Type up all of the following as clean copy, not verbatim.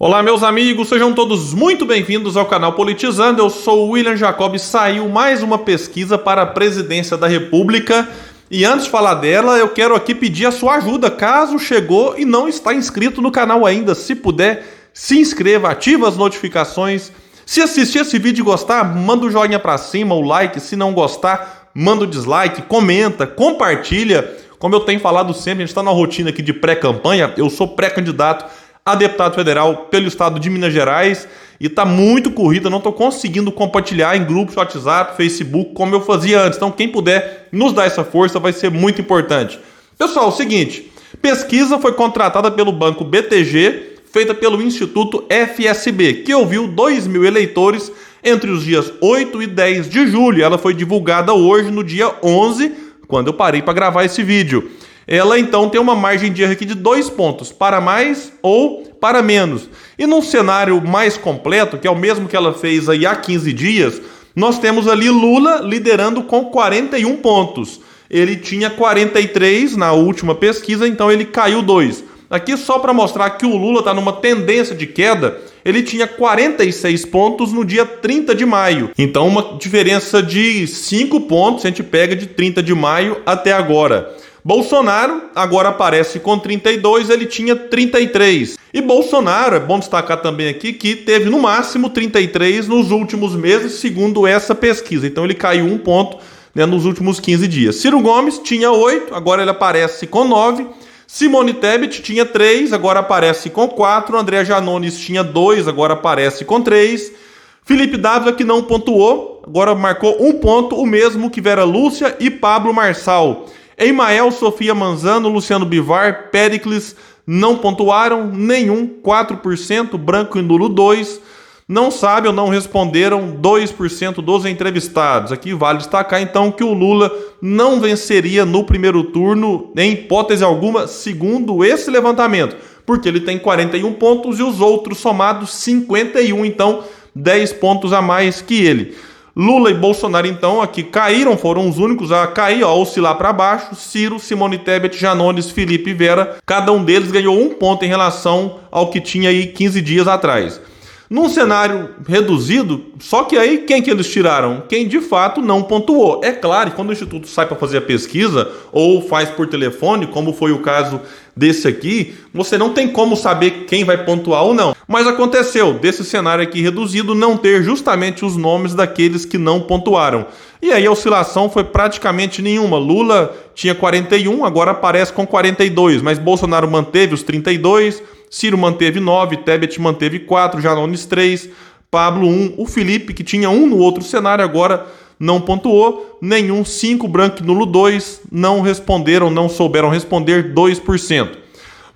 Olá, meus amigos, sejam todos muito bem-vindos ao canal Politizando. Eu sou o William Jacob. Saiu mais uma pesquisa para a presidência da República. E antes de falar dela, eu quero aqui pedir a sua ajuda. Caso chegou e não está inscrito no canal ainda, se puder, se inscreva, ativa as notificações. Se assistir esse vídeo e gostar, manda o joinha para cima, o like. Se não gostar, manda o dislike, comenta, compartilha. Como eu tenho falado sempre, a gente está na rotina aqui de pré-campanha. Eu sou pré-candidato a deputado federal pelo estado de Minas Gerais e está muito corrida, não estou conseguindo compartilhar em grupos de WhatsApp, Facebook, como eu fazia antes. Então quem puder nos dar essa força vai ser muito importante. Pessoal, é o seguinte, pesquisa foi contratada pelo banco BTG, feita pelo Instituto FSB, que ouviu 2.000 eleitores entre os dias 8 e 10 de julho. Ela foi divulgada hoje, no dia 11, quando eu parei para gravar esse vídeo. Ela então tem uma margem de erro aqui de 2 pontos, para mais ou para menos. E num cenário mais completo, que é o mesmo que ela fez aí há 15 dias, nós temos ali Lula liderando com 41 pontos. Ele tinha 43 na última pesquisa, então ele caiu 2. Aqui só para mostrar que o Lula está numa tendência de queda, ele tinha 46 pontos no dia 30 de maio. Então uma diferença de 5 pontos, a gente pega de 30 de maio até agora. Bolsonaro agora aparece com 32, ele tinha 33. E Bolsonaro, é bom destacar também aqui, que teve no máximo 33 nos últimos meses, segundo essa pesquisa. Então ele caiu 1 ponto, né, nos últimos 15 dias. Ciro Gomes tinha 8, agora ele aparece com 9. Simone Tebet tinha 3, agora aparece com 4. André Janones tinha 2, agora aparece com 3. Felipe Dávila, que não pontuou, agora marcou 1 ponto, o mesmo que Vera Lúcia e Pablo Marçal. Emael, Sofia Manzano, Luciano Bivar, Péricles não pontuaram, nenhum, 4%, branco e nulo 2%, não sabe ou não responderam 2% dos entrevistados. Aqui vale destacar então que o Lula não venceria no primeiro turno, em hipótese alguma, segundo esse levantamento, porque ele tem 41 pontos e os outros somados 51, então 10 pontos a mais que ele. Lula e Bolsonaro, então, aqui caíram, foram os únicos a cair, a oscilar para baixo. Ciro, Simone Tebet, Janones, Felipe e Vera, cada um deles ganhou 1 ponto em relação ao que tinha aí 15 dias atrás. Num cenário reduzido, só que aí quem que eles tiraram? Quem de fato não pontuou. É claro, quando o Instituto sai para fazer a pesquisa ou faz por telefone, como foi o caso desse aqui, você não tem como saber quem vai pontuar ou não. Mas aconteceu desse cenário aqui reduzido não ter justamente os nomes daqueles que não pontuaram. E aí a oscilação foi praticamente nenhuma. Lula tinha 41, agora aparece com 42, mas Bolsonaro manteve os 32, Ciro manteve 9, Tebet manteve 4, Janones 3, Pablo 1, o Felipe, que tinha 1 no outro cenário, agora não pontuou, nenhum, 5, branco e nulo 2, não responderam, não souberam responder 2%.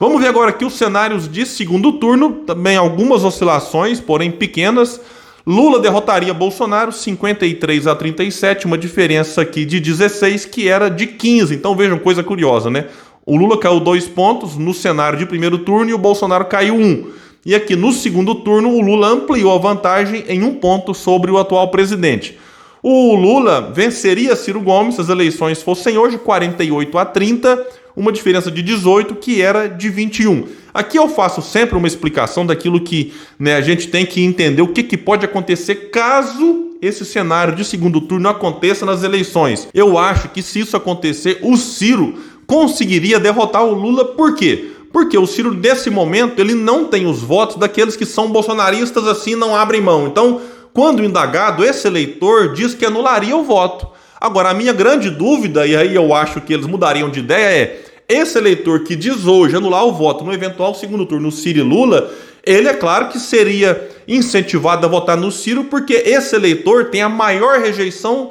Vamos ver agora aqui os cenários de segundo turno, também algumas oscilações, porém pequenas. Lula derrotaria Bolsonaro 53-37, uma diferença aqui de 16, que era de 15. Então vejam, coisa curiosa, né? O Lula caiu 2 pontos no cenário de primeiro turno e o Bolsonaro caiu 1. E aqui no segundo turno o Lula ampliou a vantagem em 1 ponto sobre o atual presidente. O Lula venceria Ciro Gomes se as eleições fossem hoje 48-30, uma diferença de 18 que era de 21. Aqui eu faço sempre uma explicação daquilo que, né, a gente tem que entender o que pode acontecer caso esse cenário de segundo turno aconteça nas eleições. Eu acho que se isso acontecer, o Ciro conseguiria derrotar o Lula. Por quê? Porque o Ciro, nesse momento, ele não tem os votos daqueles que são bolsonaristas assim, não abrem mão. Então, quando indagado, esse eleitor diz que anularia o voto. Agora, a minha grande dúvida, e aí eu acho que eles mudariam de ideia, é esse eleitor que diz hoje anular o voto no eventual segundo turno Ciro e Lula, ele é claro que seria incentivado a votar no Ciro, porque esse eleitor tem a maior rejeição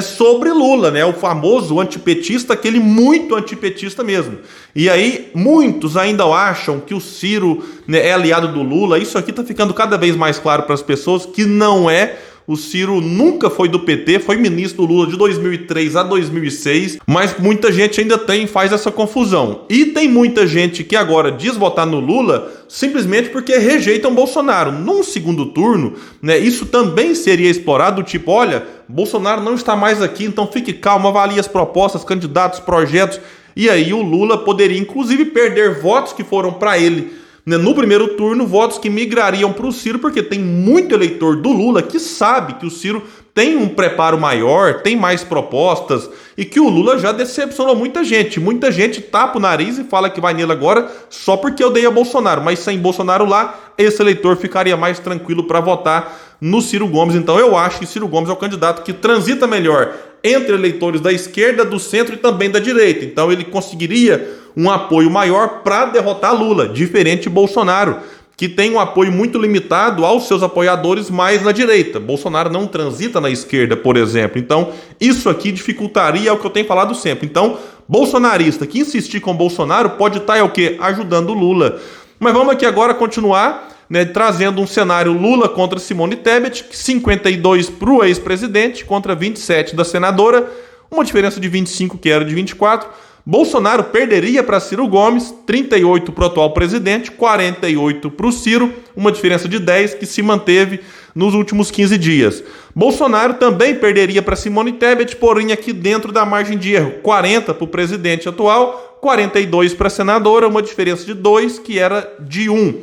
sobre Lula, né? O famoso antipetista, aquele muito antipetista mesmo. E aí muitos ainda acham que o Ciro, né, é aliado do Lula. Isso aqui está ficando cada vez mais claro para as pessoas que não é. O Ciro nunca foi do PT, foi ministro do Lula de 2003 a 2006, mas muita gente ainda faz essa confusão. E tem muita gente que agora diz votar no Lula simplesmente porque rejeitam Bolsonaro. Num segundo turno, né, isso também seria explorado, tipo, olha, Bolsonaro não está mais aqui, então fique calmo, avalie as propostas, candidatos, projetos, e aí o Lula poderia inclusive perder votos que foram para ele né, no primeiro turno, votos que migrariam para o Ciro, porque tem muito eleitor do Lula que sabe que o Ciro tem um preparo maior, tem mais propostas e que o Lula já decepcionou muita gente. Muita gente tapa o nariz e fala que vai nele agora só porque odeia Bolsonaro, mas sem Bolsonaro lá, esse eleitor ficaria mais tranquilo para votar no Ciro Gomes. Então eu acho que Ciro Gomes é o candidato que transita melhor entre eleitores da esquerda, do centro e também da direita. Então ele conseguiria um apoio maior para derrotar Lula, diferente de Bolsonaro, que tem um apoio muito limitado aos seus apoiadores mais na direita. Bolsonaro não transita na esquerda, por exemplo. Então, isso aqui dificultaria o que eu tenho falado sempre. Então, bolsonarista que insistir com Bolsonaro pode estar o quê? Ajudando o Lula. Mas vamos aqui agora continuar, né, trazendo um cenário Lula contra Simone Tebet, 52 para o ex-presidente contra 27 da senadora, uma diferença de 25 que era de 24. Bolsonaro perderia para Ciro Gomes, 38 para o atual presidente, 48 para o Ciro, uma diferença de 10 que se manteve nos últimos 15 dias. Bolsonaro também perderia para Simone Tebet, porém aqui dentro da margem de erro, 40 para o presidente atual, 42 para a senadora, uma diferença de 2 que era de 1.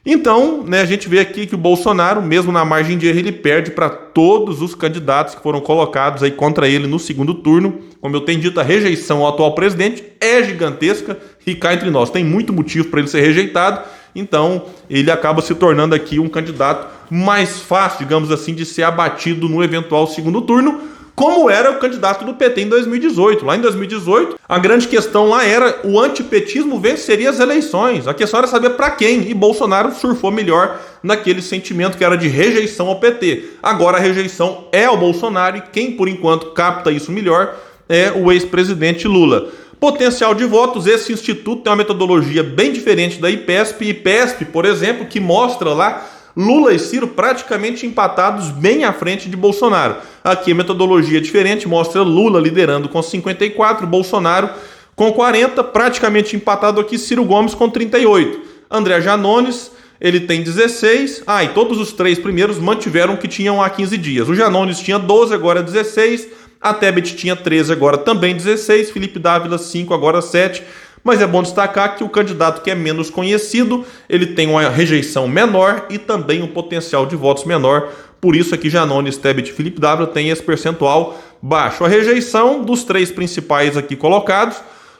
Então, né, a gente vê aqui que o Bolsonaro, mesmo na margem de erro, ele perde para todos os candidatos que foram colocados aí contra ele no segundo turno. Como eu tenho dito, a rejeição ao atual presidente é gigantesca e cá entre nós tem muito motivo para ele ser rejeitado. Então, ele acaba se tornando aqui um candidato mais fácil, digamos assim, de ser abatido no eventual segundo turno, como era o candidato do PT em 2018. Lá em 2018, a grande questão lá era o antipetismo venceria as eleições. A questão era saber para quem, e Bolsonaro surfou melhor naquele sentimento que era de rejeição ao PT. Agora a rejeição é ao Bolsonaro e quem, por enquanto, capta isso melhor é o ex-presidente Lula. Potencial de votos, esse instituto tem uma metodologia bem diferente da IPESP. IPESP, por exemplo, que mostra lá Lula e Ciro praticamente empatados bem à frente de Bolsonaro. Aqui a metodologia é diferente, mostra Lula liderando com 54, Bolsonaro com 40, praticamente empatado aqui Ciro Gomes com 38. André Janones, ele tem 16, e todos os três primeiros mantiveram o que tinham há 15 dias. O Janones tinha 12, agora 16, a Tebet tinha 13, agora também 16, Felipe Dávila 5, agora 7. Mas é bom destacar que o candidato que é menos conhecido, ele tem uma rejeição menor e também um potencial de votos menor. Por isso aqui Janones, Tebet e Felipe Dávila tem esse percentual baixo. A rejeição dos três principais aqui colocados,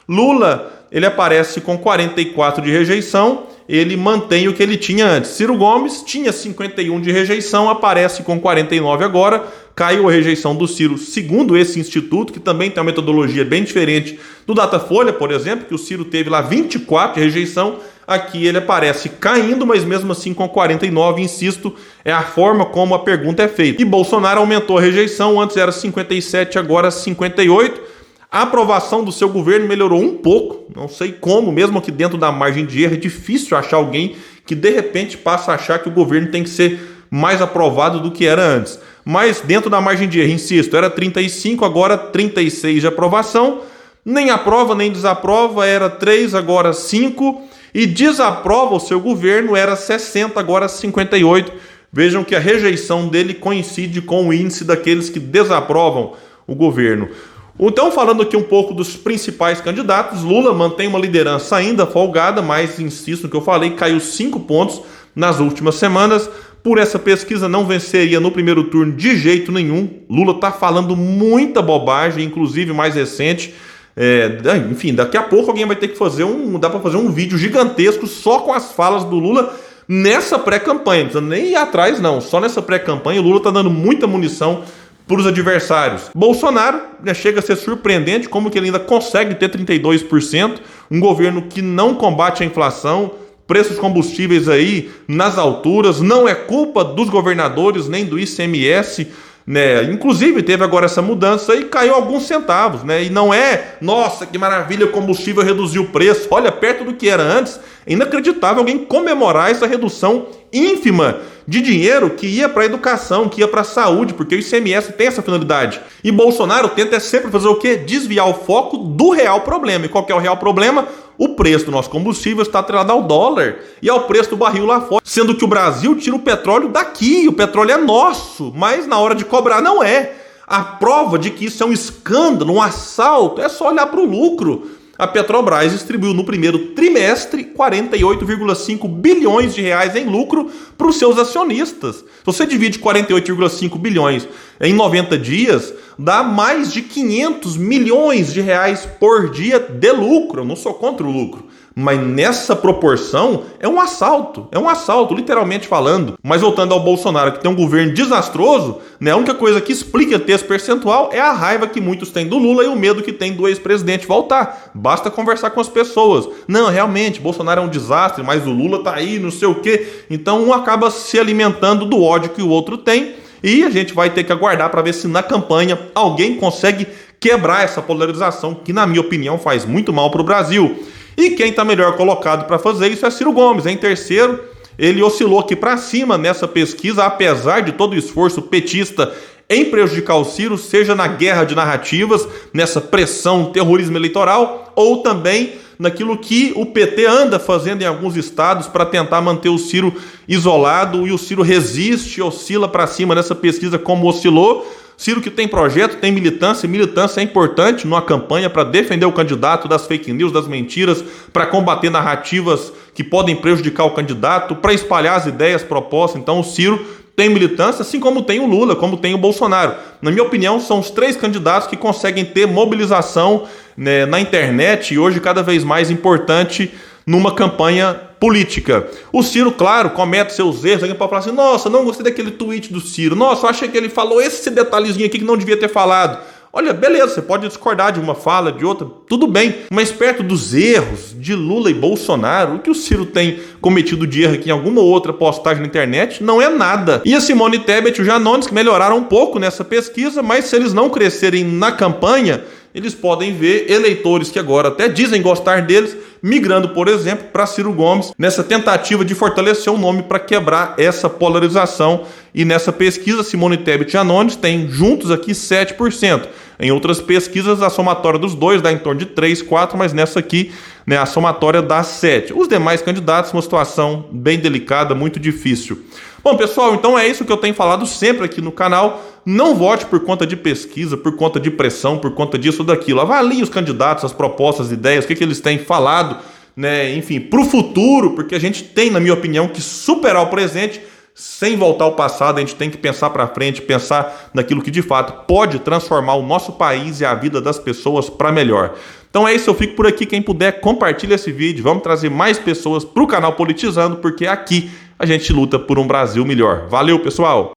Lula, ele aparece com 44 de rejeição, ele mantém o que ele tinha antes. Ciro Gomes tinha 51 de rejeição, aparece com 49 agora, caiu a rejeição do Ciro, segundo esse instituto, que também tem uma metodologia bem diferente do Datafolha, por exemplo, que o Ciro teve lá 24 de rejeição, aqui ele aparece caindo, mas mesmo assim com 49, insisto, é a forma como a pergunta é feita. E Bolsonaro aumentou a rejeição, antes era 57, agora 58, a aprovação do seu governo melhorou um pouco, não sei como, mesmo aqui dentro da margem de erro, é difícil achar alguém que de repente passa a achar que o governo tem que ser mais aprovado do que era antes. Mas dentro da margem de erro, insisto, era 35, agora 36 de aprovação, nem aprova nem desaprova, era 3, agora 5, e desaprova o seu governo, era 60, agora 58. Vejam que a rejeição dele coincide com o índice daqueles que desaprovam o governo. Então, falando aqui um pouco dos principais candidatos, Lula mantém uma liderança ainda folgada, mas insisto no que eu falei, caiu 5 pontos nas últimas semanas. Por essa pesquisa não venceria no primeiro turno de jeito nenhum. Lula está falando muita bobagem, inclusive mais recente. Enfim, daqui a pouco alguém vai ter que fazer dá para fazer um vídeo gigantesco só com as falas do Lula nessa pré-campanha. Não precisa nem ir atrás não, só nessa pré-campanha o Lula está dando muita munição para os adversários. Bolsonaro, chega a ser surpreendente como que ele ainda consegue ter 32%, um governo que não combate a inflação, preços combustíveis aí nas alturas, não é culpa dos governadores nem do ICMS, né? Inclusive teve agora essa mudança e caiu alguns centavos, né? E não é, nossa, que maravilha, o combustível reduziu o preço, olha, perto do que era antes. É inacreditável alguém comemorar essa redução ínfima de dinheiro que ia para a educação, que ia para a saúde, porque o ICMS tem essa finalidade. E Bolsonaro tenta sempre fazer o quê? Desviar o foco do real problema. E qual que é o real problema? O preço do nosso combustível está atrelado ao dólar e ao preço do barril lá fora, sendo que o Brasil tira o petróleo daqui, o petróleo é nosso, mas na hora de cobrar não é. A prova de que isso é um escândalo, um assalto, é só olhar para o lucro. a Petrobras distribuiu no primeiro trimestre 48,5 bilhões de reais em lucro para os seus acionistas. Se você divide 48,5 bilhões em 90 dias, dá mais de 500 milhões de reais por dia de lucro. Eu não sou contra o lucro, mas nessa proporção é um assalto, literalmente falando. Mas voltando ao Bolsonaro, que tem um governo desastroso, né, a única coisa que explica ter esse percentual é a raiva que muitos têm do Lula e o medo que tem do ex-presidente voltar. Basta conversar com as pessoas. Não, realmente, Bolsonaro é um desastre, mas o Lula tá aí, não sei o quê. Então um acaba se alimentando do ódio que o outro tem e a gente vai ter que aguardar para ver se na campanha alguém consegue quebrar essa polarização que, na minha opinião, faz muito mal para o Brasil. E quem está melhor colocado para fazer isso é Ciro Gomes. Em terceiro, ele oscilou aqui para cima nessa pesquisa, apesar de todo o esforço petista em prejudicar o Ciro, seja na guerra de narrativas, nessa pressão, terrorismo eleitoral, ou também naquilo que o PT anda fazendo em alguns estados para tentar manter o Ciro isolado, e o Ciro resiste, oscila para cima nessa pesquisa como oscilou. Ciro que tem projeto, tem militância, e militância é importante numa campanha para defender o candidato das fake news, das mentiras, para combater narrativas que podem prejudicar o candidato, para espalhar as ideias propostas. Então o Ciro tem militância, assim como tem o Lula, como tem o Bolsonaro. Na minha opinião, são os três candidatos que conseguem ter mobilização, né, na internet, e hoje cada vez mais importante numa campanha política. O Ciro, claro, comete seus erros. Alguém pode falar assim: nossa, não gostei daquele tweet do Ciro. Nossa, eu achei que ele falou esse detalhezinho aqui que não devia ter falado. Olha, beleza, você pode discordar de uma fala, de outra, tudo bem. Mas perto dos erros de Lula e Bolsonaro, o que o Ciro tem cometido de erro aqui em alguma outra postagem na internet não é nada. E a Simone Tebet e o Janones, que melhoraram um pouco nessa pesquisa, mas se eles não crescerem na campanha, eles podem ver eleitores que agora até dizem gostar deles migrando, por exemplo, para Ciro Gomes, nessa tentativa de fortalecer o nome para quebrar essa polarização. E nessa pesquisa, Simone Tebet e Janones têm juntos aqui 7%. Em outras pesquisas, a somatória dos dois dá em torno de 3, 4, mas nessa aqui, né, a somatória dá 7. Os demais candidatos, uma situação bem delicada, muito difícil. Bom, pessoal, então é isso que eu tenho falado sempre aqui no canal. Não vote por conta de pesquisa, por conta de pressão, por conta disso ou daquilo. Avalie os candidatos, as propostas, as ideias, o que eles têm falado, né, enfim, para o futuro, porque a gente tem, na minha opinião, que superar o presente sem voltar ao passado. A gente tem que pensar para frente, pensar naquilo que de fato pode transformar o nosso país e a vida das pessoas para melhor. Então é isso, eu fico por aqui. Quem puder, compartilha esse vídeo. Vamos trazer mais pessoas para o canal Politizando, porque aqui a gente luta por um Brasil melhor. Valeu, pessoal!